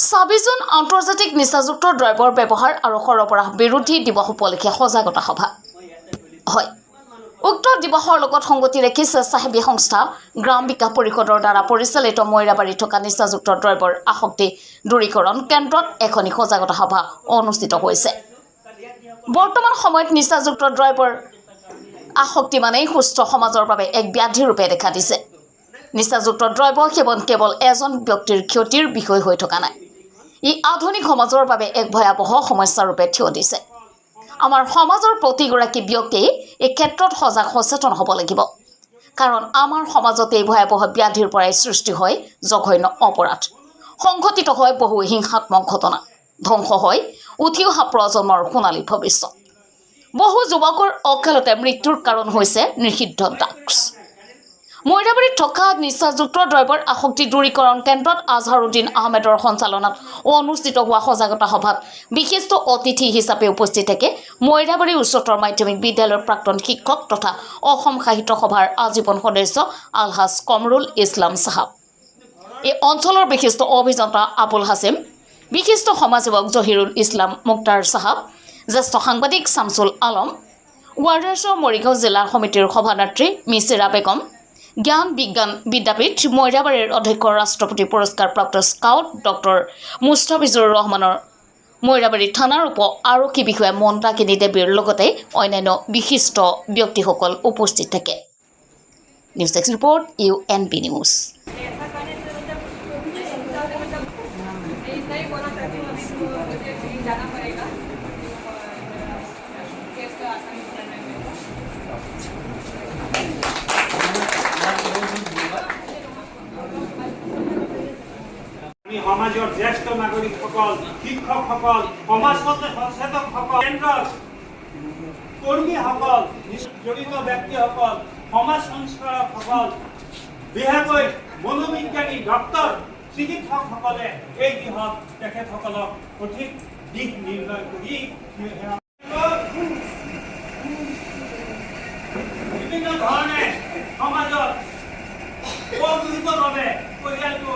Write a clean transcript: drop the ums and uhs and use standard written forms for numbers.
২৬ June আন্তৰ্জাতিক নিচাযুক্ত দ্ৰব্যৰ ব্যৱহাৰ আৰু সৰবৰাহ বিৰোধী দিৱস উপলক্ষে সজাগতা সভা হয়। উক্ত দিৱসৰ লগত সংগতি ৰাখি স্বেচ্ছাসেৱী সংস্থা গ্ৰাম বিকাশ পৰিষদৰ দ্বাৰা পৰিচালিত মইৰাবাৰীত থকা নিচাযুক্ত দ্ৰব্যৰ আসক্তি দূৰীকৰণ কেন্দ্ৰত এখনি সজাগতা সভা অনুষ্ঠিত হৈছে। বৰ্তমান সময়ত নিচাযুক্ত দ্ৰব্যৰ আসক্তি মানেই সুস্থ সমাজৰ বাবে এক ব্যাধি ৰূপে দেখা দিছে। নিচাযুক্ত দ্ৰব্য সেৱন কেৱল এজন ব্যক্তিৰ ক্ষতিৰ বিষয় হৈ থকা নাই, ই আধুনিক সমাজৰ বাবে এক ভয়াৱহ সমস্যা ৰূপে থিয় দিছে। আমাৰ সমাজৰ প্ৰতিগৰাকী ব্যক্তিয়ে এই ক্ষেত্ৰত সজাগ সচেতন হ'ব লাগিব, কাৰণ আমাৰ সমাজত এই ভয়াৱহ ব্যাধিৰ পৰাই সৃষ্টি হয় জঘন্য অপৰাধ, সংঘটিত হয় বহু হিংসাত্মক ঘটনা, ধ্বংস হয় উঠি অহা প্ৰজন্মৰ সোণালী ভৱিষ্যত। বহু যুৱকৰ অকালতে মৃত্যুৰ কাৰণ হৈছে নিষিদ্ধ ড্ৰাগছ। মইৰাবাৰীত থকা নিচাযুক্ত দ্ৰব্যৰ আসক্তি দূৰীকৰণ কেন্দ্ৰত আজহাৰুদ্দিন আহমেদৰ সঞ্চালনাত অনুষ্ঠিত হোৱা সজাগতা সভাত বিশিষ্ট অতিথি হিচাপে উপস্থিত থাকে মইৰাবাৰী উচ্চতৰ মাধ্যমিক বিদ্যালয়ৰ প্ৰাক্তন শিক্ষক তথা অসম সাহিত্য সভাৰ আজীৱন সদস্য আলহাজ কমৰুল ইছলাম চাহাব, এই অঞ্চলৰ বিশিষ্ট অভিযন্তা আবুল হাছিম, বিশিষ্ট সমাজসেৱক জহিৰুল ইছলাম মুক্তাৰ চাহাব, জ্যেষ্ঠ সাংবাদিক শামছুল আলম, ৱাৰাছৰ মৰিগাঁও জিলা সমিতিৰ সভানেত্ৰী মিছিৰা বেগম, জ্ঞান বিজ্ঞান বিদ্যাপীঠ মইৰাবাৰীৰ অধ্যক্ষ ৰাষ্ট্ৰপতি পুৰস্কাৰপ্ৰাপ্ত স্কাউট ডক্টৰ মুস্তাফিজুৰ ৰহমানৰ, মইৰাবাৰী থানাৰ উপ আৰক্ষী বিষয়া মন্দাকিনী দেৱীৰ লগতে অন্যান্য বিশিষ্ট ব্যক্তিসকল উপস্থিত থাকে। News desk report UNP news. সমাজৰ জ্যেষ্ঠ নাগৰিকসকল, শিক্ষকসকল, সমাজ সচেতকসকল, কেন্দ্ৰৰ কৰ্মীসকল, জড়িত ব্যক্তিসকল, সমাজ সংস্কাৰকসকল, বিশেষকৈ মনোবিজ্ঞানী, ডক্তৰ, চিকিৎসকসকলে এই দিশত তেখেতসকলক সঠিক দিশ নিৰ্ণয় কৰি বিভিন্ন ধৰণে সমাজত উপকৃতভাৱে পৰিয়ালটো